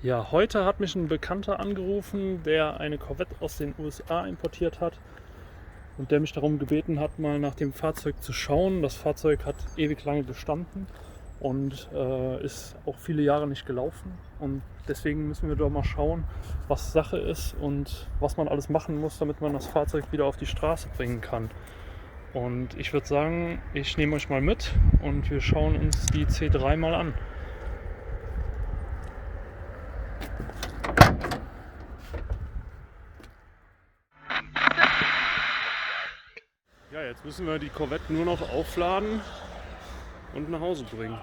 Ja, heute hat mich ein Bekannter angerufen, der eine Corvette aus den USA importiert hat und der mich darum gebeten hat, mal nach dem Fahrzeug zu schauen. Das Fahrzeug hat ewig lange gestanden und ist auch viele Jahre nicht gelaufen. Und deswegen müssen wir doch mal schauen, was Sache ist und was man alles machen muss, damit man das Fahrzeug wieder auf die Straße bringen kann. Und ich würde sagen, ich nehme euch mal mit und wir schauen uns die C3 mal an. Ja, jetzt müssen wir die Corvette nur noch aufladen und nach Hause bringen.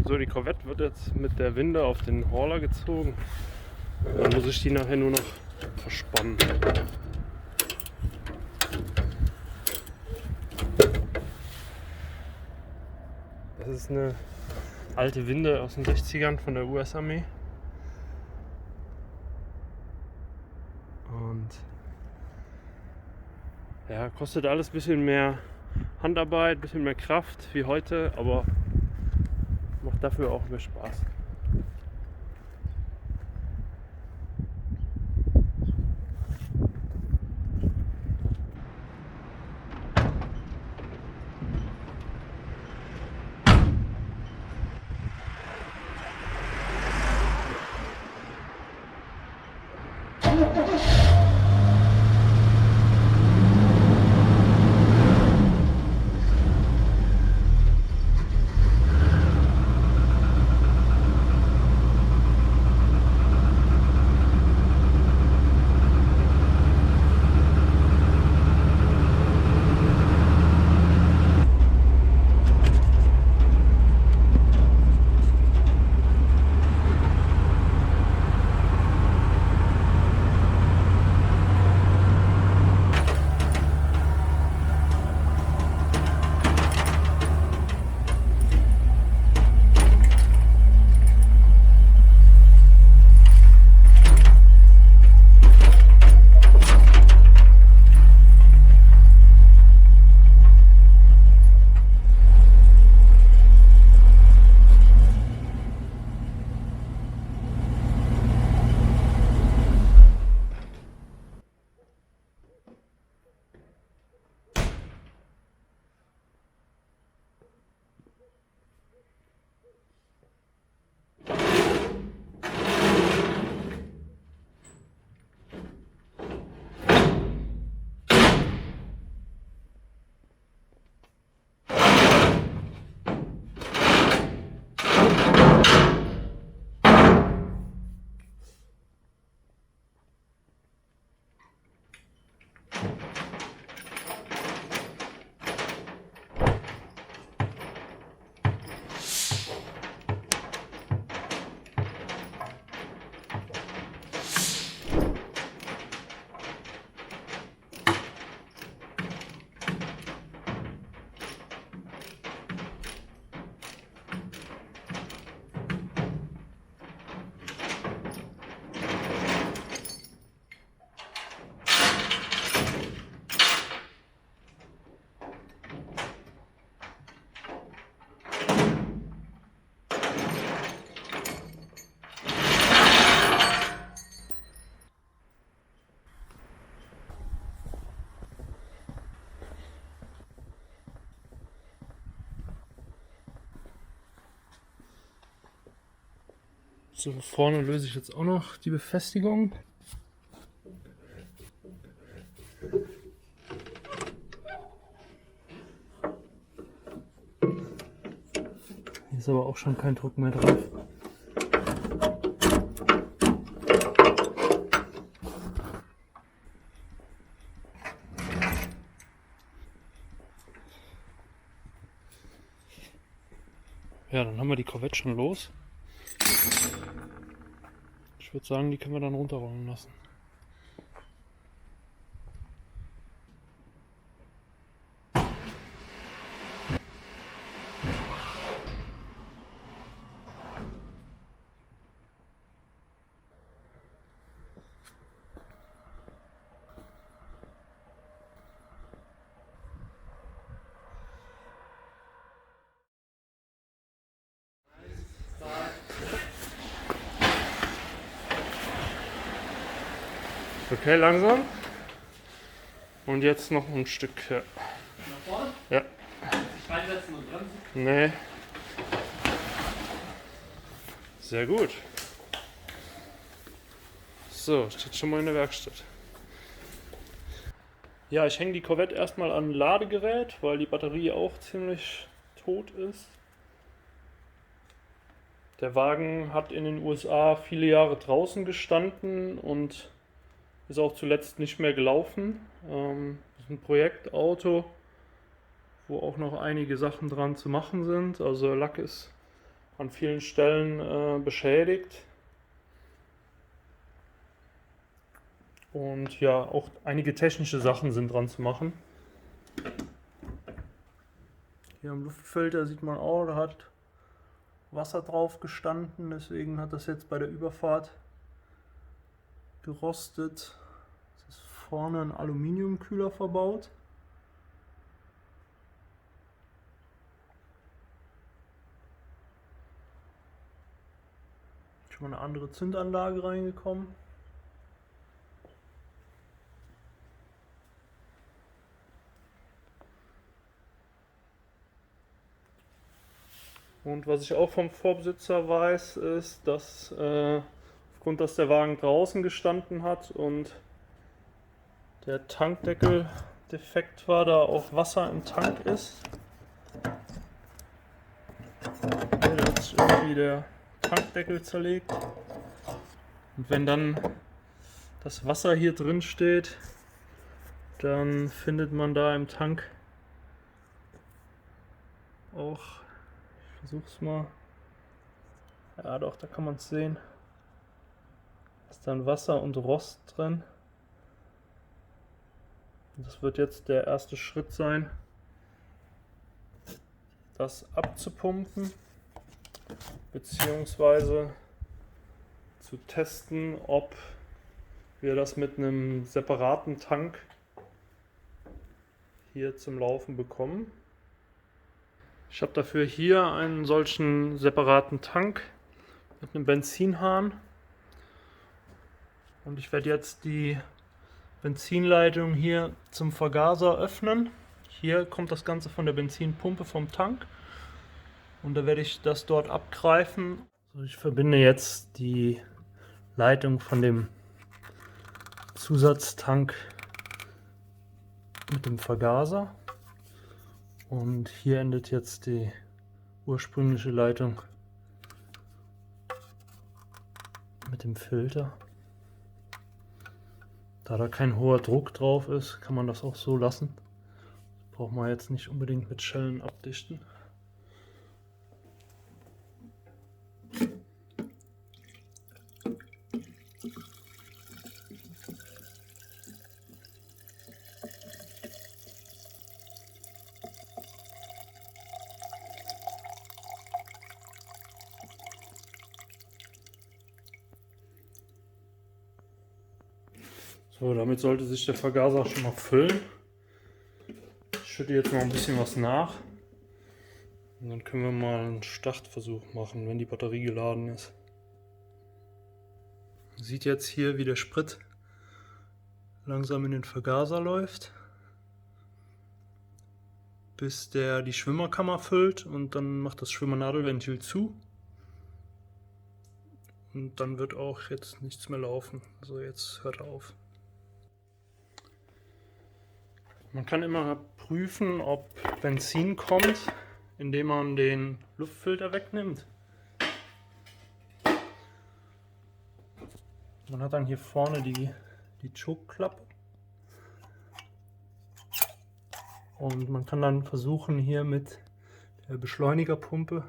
So, die Corvette wird jetzt mit der Winde auf den Hauler gezogen. Dann muss ich die nachher nur noch verspannen. Das ist eine alte Winde aus den 60ern von der US-Armee. Und ja, kostet alles ein bisschen mehr Handarbeit, ein bisschen mehr Kraft wie heute, aber macht dafür auch mehr Spaß. So, vorne löse ich jetzt auch noch die Befestigung. Hier ist aber auch schon kein Druck mehr drauf. Ja, dann haben wir die Corvette schon los. Ich würde sagen, die können wir dann runterrollen lassen. Okay, langsam. Und jetzt noch ein Stück. Ja. Nach vorne? Ja. Reinsetzen und bremsen. Nee. Sehr gut. So, steht schon mal in der Werkstatt. Ja, ich hänge die Corvette erstmal an ein Ladegerät, weil die Batterie auch ziemlich tot ist. Der Wagen hat in den USA viele Jahre draußen gestanden und ist auch zuletzt nicht mehr gelaufen. Das ist ein Projektauto, wo auch noch einige Sachen dran zu machen sind. Also der Lack ist an vielen Stellen beschädigt. Und ja, auch einige technische Sachen sind dran zu machen. Hier am Luftfilter sieht man auch, da hat Wasser drauf gestanden, deswegen hat das jetzt bei der Überfahrt gerostet. Es ist vorne ein Aluminiumkühler verbaut. Schon mal eine andere Zündanlage reingekommen. Und was ich auch vom Vorbesitzer weiß, ist, dass aufgrund, dass der Wagen draußen gestanden hat und der Tankdeckel defekt war, da auch Wasser im Tank ist. Hier hat sich irgendwie der Tankdeckel zerlegt. Und wenn dann das Wasser hier drin steht, dann findet man da im Tank auch, ich versuch's mal, ja doch, da kann man es sehen, ist dann Wasser und Rost drin. Und das wird jetzt der erste Schritt sein, das abzupumpen, beziehungsweise zu testen, ob wir das mit einem separaten Tank hier zum Laufen bekommen. Ich habe dafür hier einen solchen separaten Tank mit einem Benzinhahn und ich werde jetzt die Benzinleitung hier zum Vergaser öffnen. Hier kommt das Ganze von der Benzinpumpe vom Tank und da werde ich das dort abgreifen. Also ich verbinde jetzt die Leitung von dem Zusatztank mit dem Vergaser und hier endet jetzt die ursprüngliche Leitung mit dem Filter. Da da kein hoher Druck drauf ist, kann man das auch so lassen. Das braucht man jetzt nicht unbedingt mit Schellen abdichten. So, damit sollte sich der Vergaser schon mal füllen. Ich schütte jetzt noch ein bisschen was nach. Und dann können wir mal einen Startversuch machen, wenn die Batterie geladen ist. Man sieht jetzt hier, wie der Sprit langsam in den Vergaser läuft, bis der die Schwimmerkammer füllt und dann macht das Schwimmernadelventil zu. Und dann wird auch jetzt nichts mehr laufen. Also jetzt hört er auf. Man kann immer prüfen, ob Benzin kommt, indem man den Luftfilter wegnimmt. Man hat dann hier vorne die Choke-Klappe. Und man kann dann versuchen, hier mit der Beschleunigerpumpe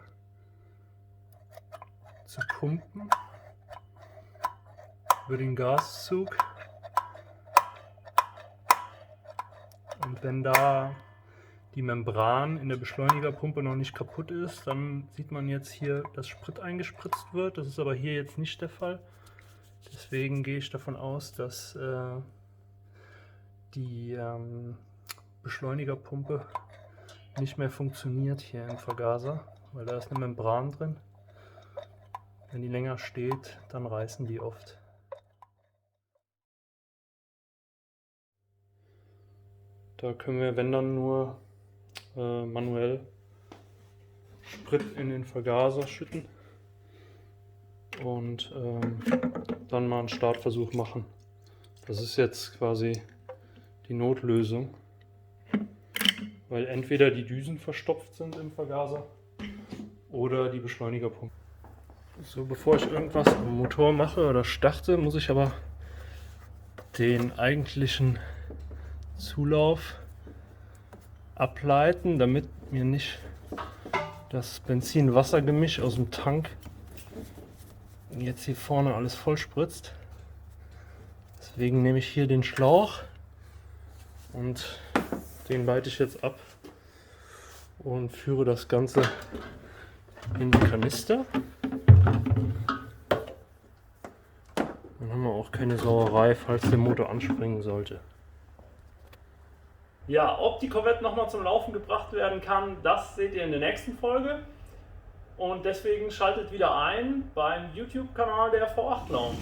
zu pumpen über den Gaszug. Und wenn da die Membran in der Beschleunigerpumpe noch nicht kaputt ist, dann sieht man jetzt hier, dass Sprit eingespritzt wird. Das ist aber hier jetzt nicht der Fall. Deswegen gehe ich davon aus, dass die Beschleunigerpumpe nicht mehr funktioniert hier im Vergaser, weil da ist eine Membran drin. Wenn die länger steht, dann reißen die oft. Da können wir, wenn dann, nur manuell Sprit in den Vergaser schütten und dann mal einen Startversuch machen. Das ist jetzt quasi die Notlösung, weil entweder die Düsen verstopft sind im Vergaser oder die Beschleunigerpumpe. So, bevor ich irgendwas am Motor mache oder starte, muss ich aber den eigentlichen Zulauf ableiten, damit mir nicht das Benzin-Wasser-Gemisch aus dem Tank jetzt hier vorne alles voll spritzt. Deswegen nehme ich hier den Schlauch und den leite ich jetzt ab und führe das Ganze in den Kanister. Dann haben wir auch keine Sauerei, falls der Motor anspringen sollte. Ja, ob die Corvette nochmal zum Laufen gebracht werden kann, das seht ihr in der nächsten Folge. Und deswegen schaltet wieder ein beim YouTube-Kanal der V8 Lounge.